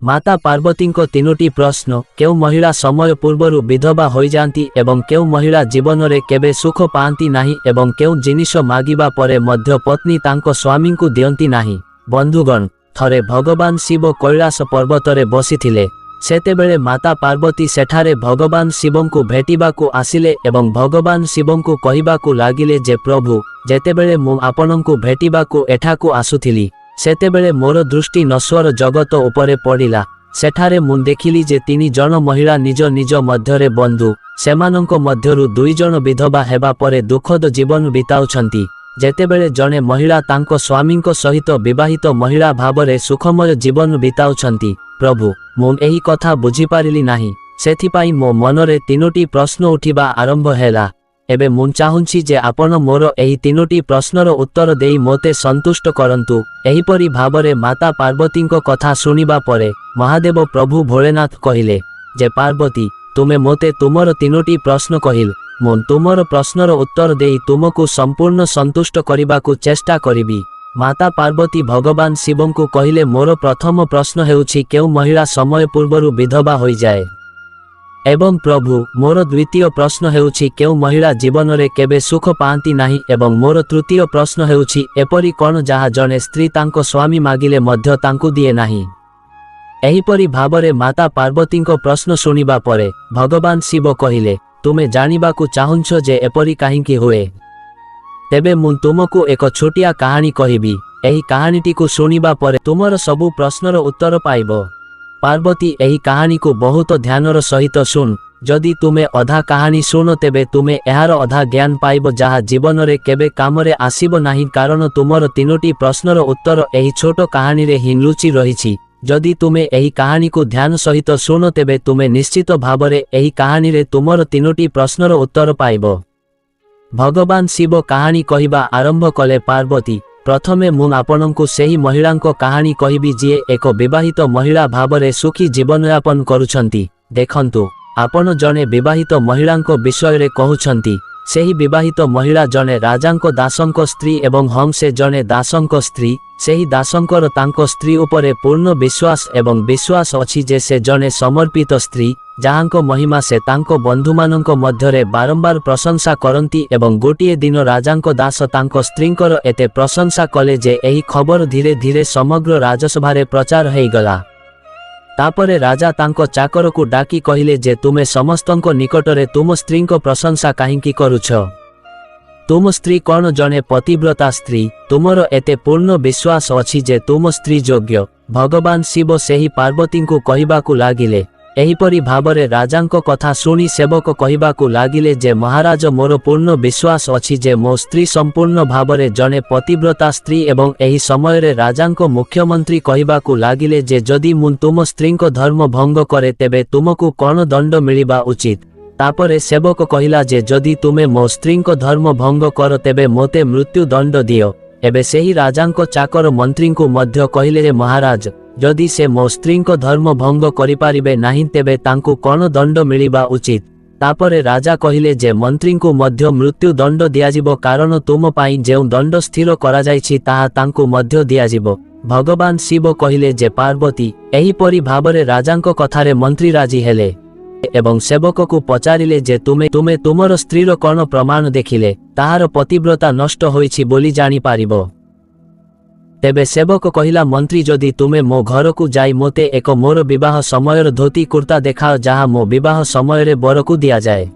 माता पार्वती तीनोटी प्रश्न केउ महिला समय पूर्वर विधवा हो जाती एवं केउ महिला जीवन में केबे सुख पाती नाही एवं केउ जिनिष मागिबा परे मध्य पत्नी तांको स्वामी को दियंती नाही। बंधुगण, थरे भगवान शिव कैलाश पर्वत रे बसिथिले। सेतेबेले माता पार्वती सेठारे भगवान शिवं को भेटिबाकू आसिले एवं भगवान शिवं को कहिबाकू लागिले जे प्रभु, जेतेबेले मु आपनंकु भेटिबाकू एठाकू आसुथिली सेतेबेले मोर दृष्टि नश्वर जगत उपरे पड़िला। सेठारे मु देखिली जे 3 जन महिला निज निज मध्यरे बंधु, सेमानंक मध्यरु 2 जन विधवा हेबा परे दुखद जीवन बिताउछंती। जेतेबेले जने महिला तांको स्वामींको सहित विवाहित महिला भावरे सुखमय जीवन बिताउछंती। प्रभु, मु एही कथा बुझी पारिली नाही, सेथिपाई मो मनरे 3टी प्रश्न उठिबा आरंभ हेला। एबे मु चाहुंची जे आपण मोर एही 3टी प्रश्नर उत्तर देई मोते संतुष्ट करंतु। एहीपरि भावरे माता पार्वतींको कथा सुनिबा परे महादेव प्रभु भोलेनाथ कहिले जे पार्वती, तुमे मोते तुमर 3टी प्रश्न कहिल, मु तुमर प्रश्नर उत्तर देई तुमको संपूर्ण संतुष्ट करिबाकू चेष्टा करिबी। माता पार्वती भगवान शिवं को कहिले मोर प्रथम प्रश्न हेउछि केउ महिला समय पूर्वरु विधवा होई जाए। एवं प्रभु, मोर द्वितीय प्रश्न हेउछि केउ महिला जीवन रे केबे सुख पाती नाही एवं मोर तृतीय प्रश्न हेउछि एपरि कोन जहा जने स्त्री तांको स्वामी मागिले मध्य तांकु दिए नाही। एहीपरि भावरे माता पार्वतींको प्रश्न सुनिबा परे भगवान शिव कहिले, तुमे जानिबाकू चाहुंछ जे एपरि काहिंकी हुए। तेबे मु तुमको एक छोटिया कहानी कहिबी। एही कहानीटी को सुनिबा परे तुमर सबु प्रश्नर उत्तर पाइबो। पार्वती, एही कहानी को बहुत ध्यानर सहित सुन। जदि तुमे अधा कहानी सुन तेबे तुमे एहार अधा ज्ञान पाइबो जहा जीवन रे केबे कामरे आसीबो नाही, कारण तुमर 3टी प्रश्नर उत्तर एही छोट कहानी रे ही लुचि रहिछि। जदि तुमे एही कहानी को ध्यान सहित सुन तेबे तुमे निश्चित भावरे एही कहानी रे तुमर 3टी प्रश्नर उत्तर पाइबो। भगवान शिव कहानी कहिबा आरंभ कले, पार्वती, प्रथमे मु आपनंकु सेही महिलांको कहानी कहिबी जे एक विवाहित महिला भावरे सुखी जीवनयापन करुछंती। देखंतु, आपण जने विवाहित महिलांको विषय रे कहउछंती। सेही विवाहित महिला जने राजांको दासंको स्त्री एवं हम से जने दासंको स्त्री। सेही दासंकर तांको स्त्री उपरे पूर्ण विश्वास एवं विश्वास अछि जे से जने समर्पित स्त्री, जहांको महिमा से तांको बंधुमानंको मध्यरे बारंबार प्रशंसा करंती। एवं गोटिए दिन राजांको दास तांको स्त्रींकर एते प्रशंसा कले जे एही खबर धीरे धीरे समग्र राजसभारे प्रचार हेई गला। तापरे राजा तांको चाकर को डाकी कहिले जे तुमे समस्तंको निकटरे तुम स्त्रींको प्रशंसा काहिंकी करुछ? तुम स्त्री कौन जने पतिव्रता स्त्री? तुमर एते पूर्ण विश्वास अछि जे तुम स्त्री योग्य? भगवान शिव सेही पार्वती को कहिबाकू लागिले। एहीपरि भावरे राजांको कथा सुनी सेवक कहिबाकू लागिले जे महाराज, मोर पूर्ण विश्वास अछि जे मो स्त्री संपूर्ण भावरे जने पतिव्रता स्त्री। एवं एही समय रे राजांको मुख्यमंत्री कहिबाकू लागिले जे जदि मु तुम स्त्रींको धर्म भंग करे तेबे तुमको कौन दंड मिलिबा उचित? तापरे सेवक कहिला जे जदि तुमे मो स्त्रींको धर्म भंग कर तेबे मोते मृत्यु दंड दियो। एबे सेही राजांको चाकर मंत्री को मध्य कहिले जे महाराज, जदि से मो स्त्रींको धर्म भंग करि पारिबे नाही तेबे तांकु कौन दंड मिलिबा उचित? तापरे राजा कहिले जे मंत्री को मध्य मृत्यु दंड दियाजिबो, कारण तुम पाई जेउ दंड स्थिर करा जायछि ताहा तांकु मध्य दियाजिबो। भगवान शिव कहिले जे पार्वती, एहीपरि भावरे राजांको कथारे मंत्री राजी हेले एवं सेवक को पचारिले जे तुमे तुमर स्त्रीर कौन प्रमाण देखिले ताहार पतिव्रता नष्ट होइछि बोली जानी पारिबो? तेबे सेवक कहिला, मंत्री, जदि तुमे मो घर को जाई मोते एक मोर विवाह समयर धोती कुर्ता देखाओ जहा मो विवाह समय रे बर को दिया जाए।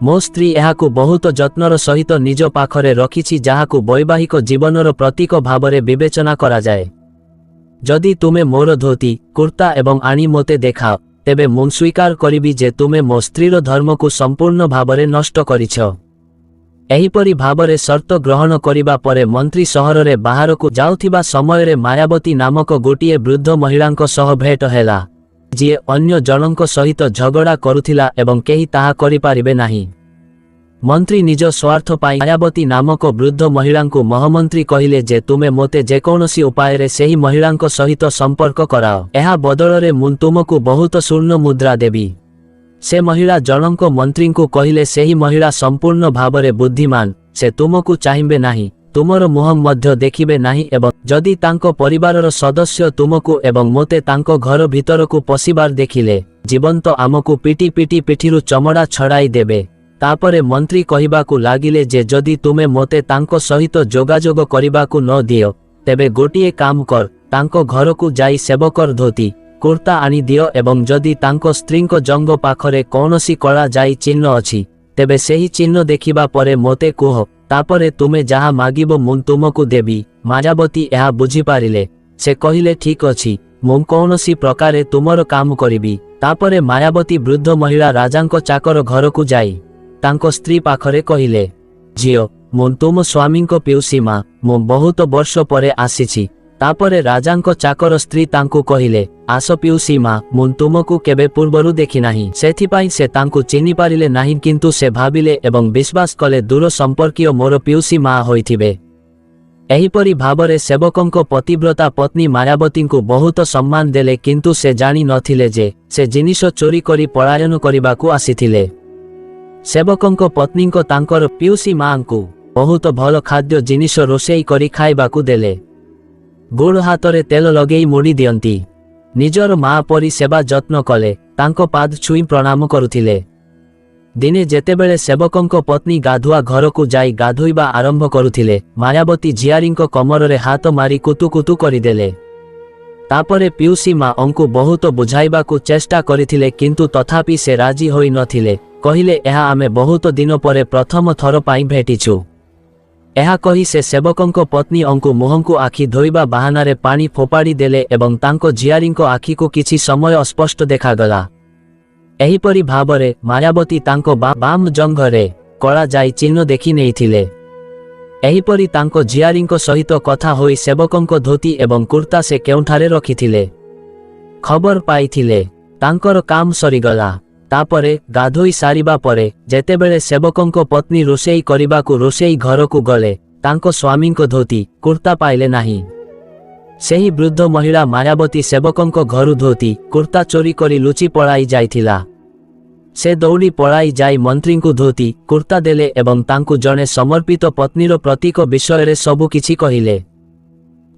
मो स्त्री एहाकू बहुत जत्नर सहित निज पाखरे रखिछि जहाकू वैवाहिक जीवनर प्रतीक भावरे विवेचना करा जाए। जदि तुमे मोर धोती कुर्ता एवं आनी मोते देखाओ तेबे मु स्वीकार करिबी जे तुमे मो स्त्रीर धर्म को संपूर्ण भावरे नष्ट करिछ। एहीपरि भावरे शर्त ग्रहण करिबा परे मंत्री सहर रे बाहर को जाउथिबा समय रे मायावती नामक गोटिए वृद्ध महिलांको सह भेट हेला, जे अन्य जनंको सहित झगड़ा करुथिला एवं केही ताहा करि पारिबे नाही। मंत्री निज स्वार्थ पाई मायावती नामक वृद्ध महिलांको महामंत्री कहिले जे तुमे मोते जेकोनसी उपाय रे सेही महिलांको सहित संपर्क कराओ, एहा बदलरे मु तुमको बहुत स्वर्ण मुद्रा देबी। से महिला जनंको मंत्री को कहिले सेही महिला संपूर्ण भावरे बुद्धिमान, से तुमको चाहिबे नाही। ତୁମର ମୁହଁ ମଧ୍ୟ ଦେଖିବେ ନାହିଁ ଏବଂ ଯଦି ତାଙ୍କ ପରିବାରର ସଦସ୍ୟ ତୁମକୁ ଏବଂ ମୋତେ ତାଙ୍କ ଘର ଭିତରକୁ ପଶିବାର ଦେଖିଲେ ଜୀବନ୍ତ ଆମକୁ ପିଟି ପିଟି ପିଠିରୁ ଚମଡ଼ା ଛଡ଼ାଇ ଦେବେ। ତାପରେ ମନ୍ତ୍ରୀ କହିବାକୁ ଲାଗିଲେ ଯେ ଯଦି ତୁମେ ମୋତେ ତାଙ୍କ ସହିତ ଯୋଗାଯୋଗ କରିବାକୁ ନ ଦିଅ ତେବେ ଗୋଟିଏ କାମ କର, ତାଙ୍କ ଘରକୁ ଯାଇ ସେବକର ଧୋତି କୁର୍ତ୍ତା ଆଣିଦିଅ ଏବଂ ଯଦି ତାଙ୍କ ସ୍ତ୍ରୀଙ୍କ ଜଙ୍ଘ ପାଖରେ କୌଣସି କଳା ଯାଇ ଚିହ୍ନ ଅଛି ତେବେ ସେହି ଚିହ୍ନ ଦେଖିବା ପରେ ମୋତେ କୁହ, ତାପରେ ତୁମେ ଯାହା ମାଗିବ ମୁଁ ତୁମକୁ ଦେବି। ମାୟାବତୀ ଏହା ବୁଝିପାରିଲେ। ସେ କହିଲେ ଠିକ୍ ଅଛି, ମୁଁ କୌଣସି ପ୍ରକାରେ ତୁମର କାମ କରିବି। ତାପରେ ମାୟାବତୀ ବୃଦ୍ଧ ମହିଳା ରାଜାଙ୍କ ଚାକର ଘରକୁ ଯାଇ ତାଙ୍କ ସ୍ତ୍ରୀ ପାଖରେ କହିଲେ, ଝିଅ, ମୁଁ ତୁମ ସ୍ୱାମୀଙ୍କ ପିଉସୀ ମା, ମୁଁ ବହୁତ ବର୍ଷ ପରେ ଆସିଛି। ତାପରେ ରାଜାଙ୍କ ଚାକର ସ୍ତ୍ରୀ ତାଙ୍କୁ କହିଲେ, ଆସ ପିଉସୀ ମା, ମୁଁ ତୁମକୁ କେବେ ପୂର୍ବରୁ ଦେଖିନାହିଁ। ସେଥିପାଇଁ ସେ ତାଙ୍କୁ ଚିହ୍ନି ପାରିଲେ ନାହିଁ, କିନ୍ତୁ ସେ ଭାବିଲେ ଏବଂ ବିଶ୍ୱାସ କଲେ ଦୂର ସମ୍ପର୍କୀୟ ମୋର ପିଉସୀ ମା ହୋଇଥିବେ। ଏହିପରି ଭାବରେ ସେବକଙ୍କ ପତିବ୍ରତା ପତ୍ନୀ ମାୟାବତୀଙ୍କୁ ବହୁତ ସମ୍ମାନ ଦେଲେ, କିନ୍ତୁ ସେ ଜାଣି ନଥିଲେ ଯେ ସେ ଜିନିଷ ଚୋରି କରି ପଳାୟନ କରିବାକୁ ଆସିଥିଲେ। ସେବକଙ୍କ ପତ୍ନୀଙ୍କ ତାଙ୍କର ପିଉସୀ ମାଙ୍କୁ ବହୁତ ଭଲ ଖାଦ୍ୟ ଜିନିଷ ରୋଷେଇ କରି ଖାଇବାକୁ ଦେଲେ। ଗୋଡ଼ ହାତରେ ତେଲ ଲଗେଇ ମୁଡ଼ି ଦିଅନ୍ତି। ନିଜର ମା ପରି ସେବା ଯତ୍ନ କଲେ, ତାଙ୍କ ପାଦ ଛୁଇଁ ପ୍ରଣାମ କରୁଥିଲେ। ଦିନେ ଯେତେବେଳେ ସେବକଙ୍କ ପତ୍ନୀ ଗାଧୁଆ ଘରକୁ ଯାଇ ଗାଧୋଇବା ଆରମ୍ଭ କରୁଥିଲେ ମାୟାବତୀ ଝିଆରୀଙ୍କ କମରରେ ହାତ ମାରି କୁତୁ କୁତୁ କରିଦେଲେ। ତାପରେ ପିଉସୀ ମାଙ୍କୁ ବହୁତ ବୁଝାଇବାକୁ ଚେଷ୍ଟା କରିଥିଲେ, କିନ୍ତୁ ତଥାପି ସେ ରାଜି ହୋଇ ନଥିଲେ। କହିଲେ, ଏହା ଆମେ ବହୁତ ଦିନ ପରେ ପ୍ରଥମ ଥର ପାଇଁ ଭେଟିଛୁ। ଏହା କହି ସେ ସେବକଙ୍କ ପତ୍ନୀଙ୍କୁ ମୁହଁକୁ ଆଖି ଧୋଇବା ବାହାନାରେ ପାଣି ଫୋପାଡ଼ି ଦେଲେ ଏବଂ ତାଙ୍କ ଝିଆରୀଙ୍କ ଆଖିକୁ କିଛି ସମୟ ସ୍ପଷ୍ଟ ଦେଖାଗଲା। ଏହିପରି ଭାବରେ ମାୟାବତୀ ତାଙ୍କ ବାମ ଜଙ୍ଘରେ କଳା ଯାଇ ଚିହ୍ନ ଦେଖି ନେଇଥିଲେ। ଏହିପରି ତାଙ୍କ ଝିଆରୀଙ୍କ ସହିତ କଥା ହୋଇ ସେବକଙ୍କ ଧୋତି ଏବଂ କୁର୍ତ୍ତା ସେ କେଉଁଠାରେ ରଖିଥିଲେ ଖବର ପାଇଥିଲେ। ତାଙ୍କର କାମ ସରିଗଲା। ତାପରେ ଗାଧୋଇ ସାରିବା ପରେ ଯେତେବେଳେ ସେବକଙ୍କ ପତ୍ନୀ ରୋଷେଇ କରିବାକୁ ରୋଷେଇ ଘରକୁ ଗଲେ ତାଙ୍କ ସ୍ୱାମୀଙ୍କ ଧୋତି କୁର୍ତ୍ତା ପାଇଲେ ନାହିଁ। ସେହି ବୃଦ୍ଧ ମହିଳା ମାୟାବତୀ ସେବକଙ୍କ ଘରୁ ଧୋତି କୁର୍ତ୍ତା ଚୋରି କରି ଲୁଚି ପଳାଇ ଯାଇଥିଲା। ସେ ଦୌଡ଼ି ପଳାଇ ଯାଇ ମନ୍ତ୍ରୀଙ୍କୁ ଧୋତି କୁର୍ତ୍ତା ଦେଲେ ଏବଂ ତାଙ୍କୁ ଜଣେ ସମର୍ପିତ ପତ୍ନୀର ପ୍ରତୀକ ବିଷୟରେ ସବୁକିଛି କହିଲେ।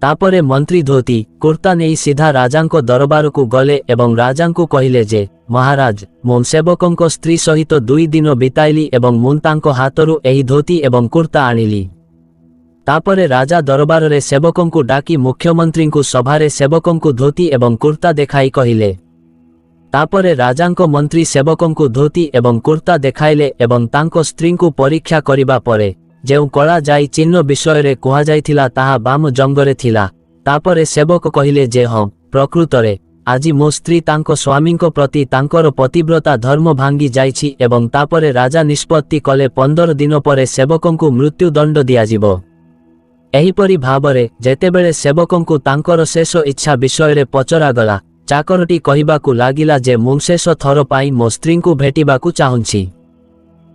ତାପରେ ମନ୍ତ୍ରୀ ଧୋତି କୁର୍ତ୍ତା ନେଇ ସିଧା ରାଜାଙ୍କ ଦରବାରକୁ ଗଲେ ଏବଂ ରାଜାଙ୍କୁ କହିଲେ ଯେ ମହାରାଜ, ମୁଁ ସେବକଙ୍କ ସ୍ତ୍ରୀ ସହିତ 2 ଦିନ ବିତାଇଲି ଏବଂ ମୁଁ ତାଙ୍କ ହାତରୁ ଏହି ଧୋତି ଏବଂ କୁର୍ତ୍ତା ଆଣିଲି। ତାପରେ ରାଜା ଦରବାରରେ ସେବକଙ୍କୁ ଡାକି ମୁଖ୍ୟମନ୍ତ୍ରୀଙ୍କୁ ସଭାରେ ସେବକଙ୍କୁ ଧୋତି ଏବଂ କୁର୍ତ୍ତା ଦେଖାଇ କହିଲେ। ତାପରେ ରାଜାଙ୍କ ମନ୍ତ୍ରୀ ସେବକଙ୍କୁ ଧୋତି ଏବଂ କୁର୍ତ୍ତା ଦେଖାଇଲେ ଏବଂ ତାଙ୍କ ସ୍ତ୍ରୀଙ୍କୁ ପରୀକ୍ଷା କରିବା ପରେ ଯେଉଁ କଳା ଯାଇ ଚିହ୍ନ ବିଷୟରେ କୁହାଯାଇଥିଲା ତାହା ବାମ ଜଙ୍ଗରେ ଥିଲା। ତାପରେ ସେବକ କହିଲେ ଯେ ହଁ, ପ୍ରକୃତରେ ଆଜି ମୋ ସ୍ତ୍ରୀ ତାଙ୍କ ସ୍ୱାମୀଙ୍କ ପ୍ରତି ତାଙ୍କର ପତିବ୍ରତା ଧର୍ମ ଭାଙ୍ଗି ଯାଇଛି ଏବଂ ତାପରେ ରାଜା ନିଷ୍ପତ୍ତି କଲେ 15 ଦିନ ପରେ ସେବକଙ୍କୁ ମୃତ୍ୟୁଦଣ୍ଡ ଦିଆଯିବ। ଏହିପରି ଭାବରେ ଯେତେବେଳେ ସେବକଙ୍କୁ ତାଙ୍କର ଶେଷ ଇଚ୍ଛା ବିଷୟରେ ପଚରାଗଲା ଚାକରଟି କହିବାକୁ ଲାଗିଲା ଯେ ମୁଁ ଶେଷ ଥର ପାଇଁ ମୋ ସ୍ତ୍ରୀଙ୍କୁ ଭେଟିବାକୁ ଚାହୁଁଛି।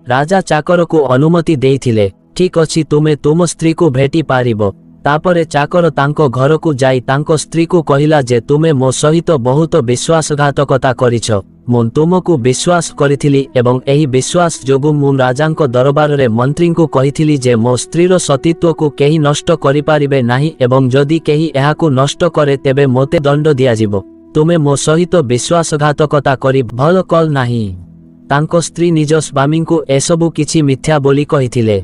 ରାଜା ଚାକରକୁ ଅନୁମତି ଦେଇଥିଲେ। ଠିକ୍ ଅଛି, ତୁମେ ତୁମ ସ୍ତ୍ରୀକୁ ଭେଟି ପାରିବ। ତାପରେ ଚାକର ତାଙ୍କ ଘରକୁ ଯାଇ ତାଙ୍କ ସ୍ତ୍ରୀକୁ କହିଲା ଯେ ତୁମେ ମୋ ସହିତ ବହୁତ ବିଶ୍ୱାସଘାତକତା କରିଛ। ମୁଁ ତୁମକୁ ବିଶ୍ୱାସ କରିଥିଲି ଏବଂ ଏହି ବିଶ୍ୱାସ ଯୋଗୁଁ ମୁଁ ରାଜାଙ୍କ ଦରବାରରେ ମନ୍ତ୍ରୀଙ୍କୁ କହିଥିଲି ଯେ ମୋ ସ୍ତ୍ରୀର ସତୀତ୍ୱକୁ କେହି ନଷ୍ଟ କରିପାରିବେ ନାହିଁ ଏବଂ ଯଦି କେହି ଏହାକୁ ନଷ୍ଟ କରେ ତେବେ ମୋତେ ଦଣ୍ଡ ଦିଆଯିବ। ତୁମେ ମୋ ସହିତ ବିଶ୍ୱାସଘାତକତା କରି ଭଲ କଲ ନାହିଁ। ତାଙ୍କ ସ୍ତ୍ରୀ ନିଜ ସ୍ୱାମୀଙ୍କୁ ଏସବୁ କିଛି ମିଥ୍ୟା ବୋଲି କହିଥିଲେ,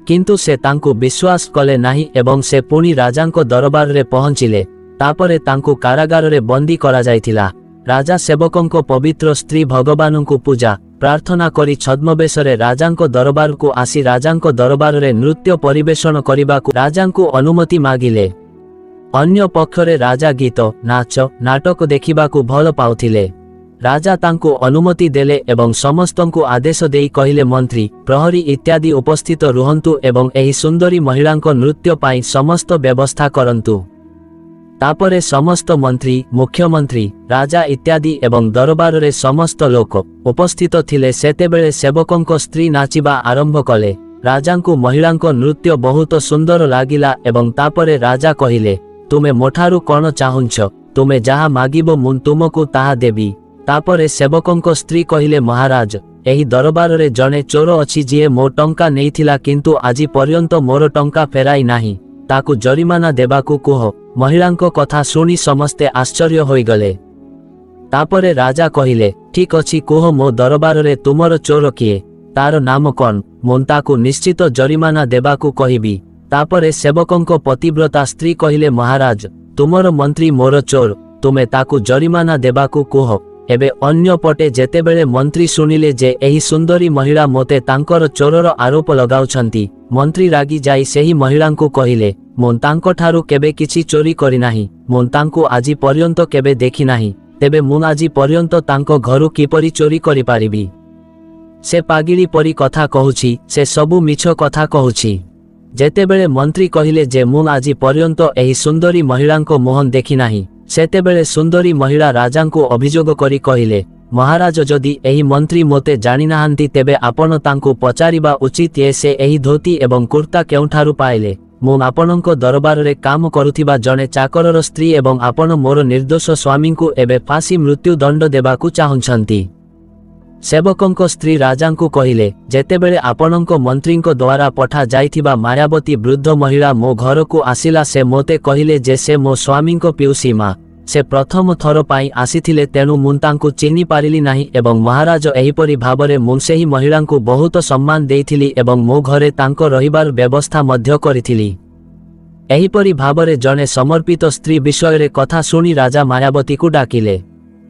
କିନ୍ତୁ ସେ ତାଙ୍କୁ ବିଶ୍ୱାସ କଲେ ନାହିଁ ଏବଂ ସେ ପୁଣି ରାଜାଙ୍କ ଦରବାରରେ ପହଞ୍ଚିଲେ। ତାପରେ ତାଙ୍କୁ କାରାଗାରରେ ବନ୍ଦୀ କରାଯାଇଥିଲା। ରାଜା ସେବକଙ୍କ ପବିତ୍ର ସ୍ତ୍ରୀ ଭଗବାନଙ୍କୁ ପୂଜା ପ୍ରାର୍ଥନା କରି ଛଦ୍ମବେଶରେ ରାଜାଙ୍କ ଦରବାରକୁ ଆସି ରାଜାଙ୍କ ଦରବାରରେ ନୃତ୍ୟ ପରିବେଷଣ କରିବାକୁ ରାଜାଙ୍କୁ ଅନୁମତି ମାଗିଲେ। ଅନ୍ୟ ପକ୍ଷରେ ରାଜା ଗୀତ ନାଚ ନାଟକ ଦେଖିବାକୁ ଭଲ ପାଉଥିଲେ। ରାଜା ତାଙ୍କୁ ଅନୁମତି ଦେଲେ ଏବଂ ସମସ୍ତଙ୍କୁ ଆଦେଶ ଦେଇ କହିଲେ ମନ୍ତ୍ରୀ, ପ୍ରହରୀ ଇତ୍ୟାଦି ଉପସ୍ଥିତ ରୁହନ୍ତୁ ଏବଂ ଏହି ସୁନ୍ଦରୀ ମହିଳାଙ୍କ ନୃତ୍ୟ ପାଇଁ ସମସ୍ତ ବ୍ୟବସ୍ଥା କରନ୍ତୁ। ତାପରେ ସମସ୍ତ ମନ୍ତ୍ରୀ, ମୁଖ୍ୟମନ୍ତ୍ରୀ, ରାଜା ଇତ୍ୟାଦି ଏବଂ ଦରବାରରେ ସମସ୍ତ ଲୋକ ଉପସ୍ଥିତ ଥିଲେ। ସେତେବେଳେ ସେବକଙ୍କ ସ୍ତ୍ରୀ ନାଚିବା ଆରମ୍ଭ କଲେ। ରାଜାଙ୍କୁ ମହିଳାଙ୍କ ନୃତ୍ୟ ବହୁତ ସୁନ୍ଦର ଲାଗିଲା ଏବଂ ତାପରେ ରାଜା କହିଲେ, ତୁମେ ମୋଠାରୁ କ'ଣ ଚାହୁଁଛ? ତୁମେ ଯାହା ମାଗିବ ମୁଁ ତୁମକୁ ତାହା ଦେବି। ତାପରେ ସେବକଙ୍କ ସ୍ତ୍ରୀ କହିଲେ, ମହାରାଜ, ଏହି ଦରବାରରେ ଜଣେ ଚୋର ଅଛି ଯିଏ ମୋ ଟଙ୍କା ନେଇଥିଲା କିନ୍ତୁ ଆଜି ପର୍ଯ୍ୟନ୍ତ ମୋର ଟଙ୍କା ଫେରାଇ ନାହିଁ, ତାକୁ ଜରିମାନା ଦେବାକୁ କୁହ। ମହିଳାଙ୍କ କଥା ଶୁଣି ସମସ୍ତେ ଆଶ୍ଚର୍ଯ୍ୟ ହୋଇଗଲେ। ତାପରେ ରାଜା କହିଲେ, ଠିକ୍ ଅଛି, କୁହ ମୋ ଦରବାରରେ ତୁମର ଚୋର କିଏ, ତାର ନାମ କଣ, ମୁଁ ତାକୁ ନିଶ୍ଚିତ ଜରିମାନା ଦେବାକୁ କହିବି। ତାପରେ ସେବକଙ୍କ ପତିବ୍ରତା ସ୍ତ୍ରୀ କହିଲେ, ମହାରାଜ, ତୁମର ମନ୍ତ୍ରୀ ମୋର ଚୋର, ତୁମେ ତାକୁ ଜରିମାନା ଦେବାକୁ କୁହ। ଏବେ ଅନ୍ୟପଟେ ଯେତେବେଳେ ମନ୍ତ୍ରୀ ଶୁଣିଲେ ଯେ ଏହି ସୁନ୍ଦରୀ ମହିଳା ମୋତେ ତାଙ୍କର ଚୋରର ଆରୋପ ଲଗାଉଛନ୍ତି, ମନ୍ତ୍ରୀ ରାଗି ଯାଇ ସେହି ମହିଳାଙ୍କୁ କହିଲେ, ମୁଁ ତାଙ୍କଠାରୁ କେବେ କିଛି ଚୋରି କରିନାହିଁ, ମୁଁ ତାଙ୍କୁ ଆଜି ପର୍ଯ୍ୟନ୍ତ କେବେ ଦେଖିନାହିଁ, ତେବେ ମୁଁ ଆଜି ପର୍ଯ୍ୟନ୍ତ ତାଙ୍କ ଘରୁ କିପରି ଚୋରି କରିପାରିବି? ସେ ପାଗିଳି ପରି କଥା କହୁଛି, ସେ ସବୁ ମିଛ କଥା କହୁଛି। ଯେତେବେଳେ ମନ୍ତ୍ରୀ କହିଲେ ଯେ ମୁଁ ଆଜି ପର୍ଯ୍ୟନ୍ତ ଏହି ସୁନ୍ଦରୀ ମହିଳାଙ୍କ ମୁହଁ ଦେଖିନାହିଁ, ସେତେବେଳେ ସୁନ୍ଦରୀ ମହିଳା ରାଜାଙ୍କୁ ଅଭିଯୋଗ କରି କହିଲେ, ମହାରାଜ, ଯଦି ଏହି ମନ୍ତ୍ରୀ ମୋତେ ଜାଣିନାହାନ୍ତି ତେବେ ଆପଣ ତାଙ୍କୁ ପଚାରିବା ଉଚିତ ଯେ ସେ ଏହି ଧୋତି ଏବଂ କୁର୍ତ୍ତା କେଉଁଠାରୁ ପାଇଲେ। ମୁଁ ଆପଣଙ୍କ ଦରବାରରେ କାମ କରୁଥିବା ଜଣେ ଚାକରର ସ୍ତ୍ରୀ ଏବଂ ଆପଣ ମୋର ନିର୍ଦ୍ଦୋଷ ସ୍ୱାମୀଙ୍କୁ ଏବେ ଫାଶୀ ମୃତ୍ୟୁ ଦଣ୍ଡ ଦେବାକୁ ଚାହୁଁଛନ୍ତି। ସେବକଙ୍କ ସ୍ତ୍ରୀ ରାଜାଙ୍କୁ କହିଲେ, ଯେତେବେଳେ ଆପଣଙ୍କ ମନ୍ତ୍ରୀଙ୍କ ଦ୍ୱାରା ପଠା ଯାଇଥିବା ମାୟାବତୀ ବୃଦ୍ଧ ମହିଳା ମୋ ଘରକୁ ଆସିଲା ସେ ମୋତେ କହିଲେ ଯେ ସେ ମୋ ସ୍ୱାମୀଙ୍କ ପିଉସୀ ମା। ସେ ପ୍ରଥମ ଥର ପାଇଁ ଆସିଥିଲେ, ତେଣୁ ମୁଁ ତାଙ୍କୁ ଚିହ୍ନି ପାରିଲି ନାହିଁ ଏବଂ ମହାରାଜ ଏହିପରି ଭାବରେ ମୁଁ ସେହି ମହିଳାଙ୍କୁ ବହୁତ ସମ୍ମାନ ଦେଇଥିଲି ଏବଂ ମୋ ଘରେ ତାଙ୍କ ରହିବାର ବ୍ୟବସ୍ଥା ମଧ୍ୟ କରିଥିଲି। ଏହିପରି ଭାବରେ ଜଣେ ସମର୍ପିତ ସ୍ତ୍ରୀ ବିଷୟରେ କଥା ଶୁଣି ରାଜା ମାୟାବତୀକୁ ଡାକିଲେ।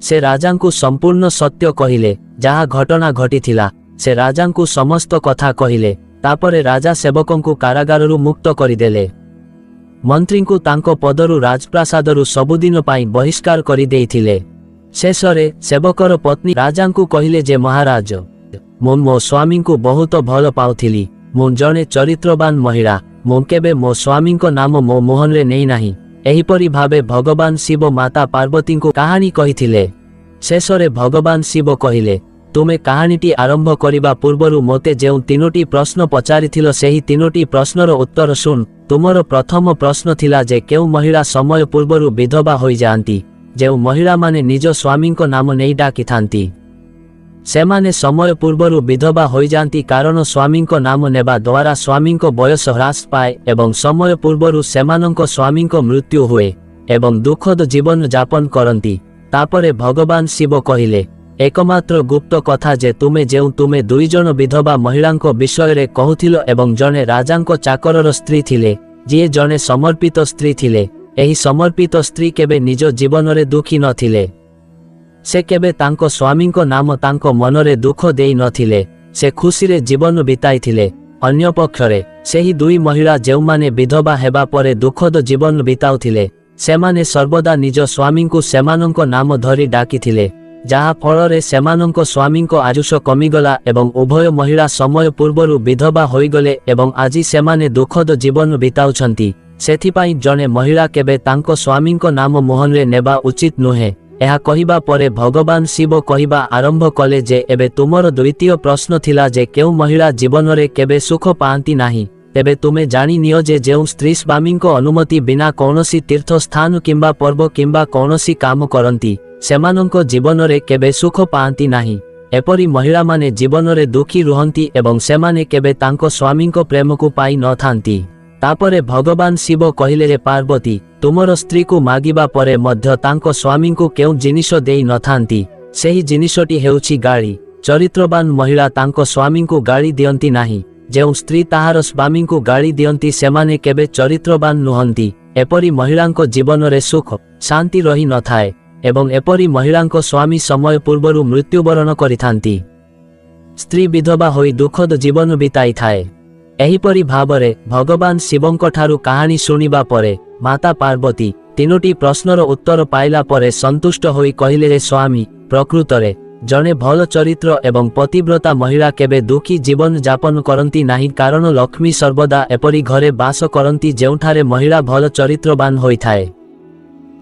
ସେ ରାଜାଙ୍କୁ ସମ୍ପୂର୍ଣ୍ଣ ସତ୍ୟ କହିଲେ, ଯାହା ଘଟଣା ଘଟିଥିଲା। ସେ ରାଜାଙ୍କୁ ସମସ୍ତ କଥା କହିଲେ। ତାପରେ ରାଜା ସେବକଙ୍କୁ କାରାଗାରରୁ ମୁକ୍ତ କରିଦେଲେ। ମନ୍ତ୍ରୀଙ୍କୁ ତାଙ୍କ ପଦରୁ ରାଜପ୍ରାସାଦରୁ ସବୁଦିନ ପାଇଁ ବହିଷ୍କାର କରିଦେଇଥିଲେ। ଶେଷରେ ସେବକର ପତ୍ନୀ ରାଜାଙ୍କୁ କହିଲେ ଯେ ମହାରାଜ, ମୁଁ ମୋ ସ୍ୱାମୀଙ୍କୁ ବହୁତ ଭଲ ପାଉଥିଲି, ମୁଁ ଜଣେ ଚରିତ୍ରବାନ ମହିଳା, ମୁଁ କେବେ ମୋ ସ୍ୱାମୀଙ୍କ ନାମ ମୋ ମୁହଁରେ ନେଇନାହିଁ। ଏହିପରି ଭାବେ ଭଗବାନ ଶିବ ମାତା ପାର୍ବତୀଙ୍କୁ କାହାଣୀ କହିଥିଲେ। ଶେଷରେ ଭଗବାନ ଶିବ କହିଲେ, ତୁମେ କାହାଣୀଟି ଆରମ୍ଭ କରିବା ପୂର୍ବରୁ ମୋତେ ଯେଉଁ 3ଟି ପ୍ରଶ୍ନ ପଚାରିଥିଲ ସେହି 3ଟି ପ୍ରଶ୍ନର ଉତ୍ତର ଶୁଣ। ତୁମର ପ୍ରଥମ ପ୍ରଶ୍ନ ଥିଲା ଯେ କେଉଁ ମହିଳା ସମୟ ପୂର୍ବରୁ ବିଧବା ହୋଇଯାଆନ୍ତି। ଯେଉଁ ମହିଳାମାନେ ନିଜ ସ୍ୱାମୀଙ୍କ ନାମ ନେଇ ଡାକିଥାନ୍ତି ସେମାନେ ସମୟ ପୂର୍ବରୁ ବିଧବା ହୋଇଯାଆନ୍ତି, କାରଣ ସ୍ୱାମୀଙ୍କ ନାମ ନେବା ଦ୍ୱାରା ସ୍ୱାମୀଙ୍କ ବୟସ ହ୍ରାସ ପାଏ ଏବଂ ସମୟ ପୂର୍ବରୁ ସେମାନଙ୍କ ସ୍ୱାମୀଙ୍କ ମୃତ୍ୟୁ ହୁଏ ଏବଂ ଦୁଃଖଦ ଜୀବନ ଯାପନ କରନ୍ତି। ତାପରେ ଭଗବାନ ଶିବ କହିଲେ, एकमात्र गुप्त कथा जे तुमे दुई जन विधवा महिलांको विषय कहूथिल एवं जने राजांको चाकरर स्त्री थिले जी जने समर्पित स्त्री थिले। एही समर्पित स्त्री केबे निज जीवन रे दुखी नथिले। से केबे तांको स्वामींको नाम तांको मनरे दुख देई नथिले। से खुशी रे जीवन बिताइथिले। अन्य पक्षरे सेही दुई महिला जेउमाने विधवा हेबा परे दुखद जीवन बिताउथिले सेमाने सर्वदा निज स्वामींको सेमानंको नाम धरी डाकिथिले, जहा फलरे सेमानंको स्वामींको आयुष कमिगला एवं उभय महिला समय पूर्वरु विधवा होइगले एवं आजि सेमाने दुखद जीवन बिताउछंती। सेथिपाई जने महिला केबे तांको स्वामींको नाम मोहनरे नेबा उचित नुहे। यह कहिबा परे भगवान शिव कहिबा आरंभ कले जे एबे तुमर द्वितीय प्रश्न थिला जे केउ महिला जीवन रे केबे सुख पांती नाही। तेबे तुमे जानी नियो जे जेउ स्त्री स्वामींको अनुमति बिना कौनसी तीर्थ स्थान किंबा पर्व किंबा कौनसी काम करंती सेमानंको जीवन रे केबे सुख पांती नाही। एपरी महिला माने जीवन रे दुखी रुहंती एवं सेमाने केबे तांको स्वामींको प्रेम को पाई न थांती। तापरे भगवान शिव कहिले रे पार्वती तुमर स्त्री को मागिबा परे मध्य तांको स्वामी को केउ जिनिष देई न थांती सेही जिनिषटी हेउछि गाड़ी। चरित्रवान महिला तांको स्वामी को गाड़ी दियंती नाही। जेउ स्त्री ताहार स्वामी को गाड़ी दियंती सेमाने केबे चरित्रवान नुहंती। एपरी महिलांको जीवन रे सुख शांति रही न थाए एवं एपरी महिलांको स्वामी समय पूर्वरु मृत्युवरण करिथांती। स्त्री विधवा होई दुखद जीवन बिताई थाए। एहीपरि भावरे भगवान शिवंको ठारू कहानी सुनिबा परे माता पार्वती तीनोटी प्रश्नर उत्तर पाइला परे संतुष्ट होई कहिले रे स्वामी प्रकृतरे जने भल चरित्र एवं पतिव्रता महिला केबे दुखी जीवन जापन करंती नाही, कारण लक्ष्मी सर्वदा एपरी घरे बास करंती जेउठारे महिला भल चरित्रवान होई थाए।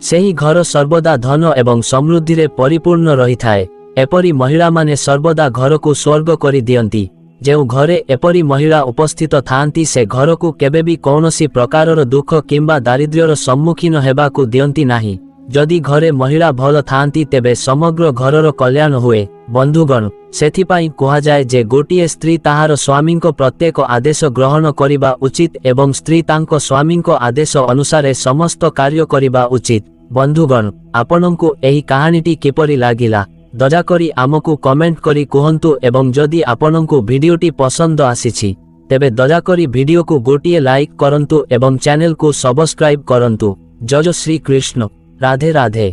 सेही घर सर्वदा धन एवं समृद्धि रे परिपूर्ण रही थाए। एपरी महिला माने सर्वदा घर को स्वर्ग करी दियंती। जेउ घरे एपरी महिला उपस्थित थांती से घर को केबे भी कौनसी प्रकारर दुख किंबा दारिद्र्यर सम्मुखीन हेबाकू दियंती नाही। जदि घरे महिला भल थांती तेबे समग्र घरर कल्याण हुए। बंधुगण, सेथिपाई कुहाजाए जे गोटिए स्त्री ताहार स्वामीको प्रत्येक आदेश ग्रहण करिबा उचित एवं स्त्री तांको स्वामीको आदेश अनुसारे समस्त कार्य करिबा उचित। बंधुगण, आपनंकु एही कहानीटी किपरि लागिला दयाकरी आमकु कमेंट करी कुहंतु एवं जदि आपनंकु भिडियोटी पसंद आसीछि तेबे दयाकरी भिडियो को गोटिए लाइक करंतु एवं चैनल को सब्सक्राइब करंतु। जय श्री कृष्ण। राधे राधे।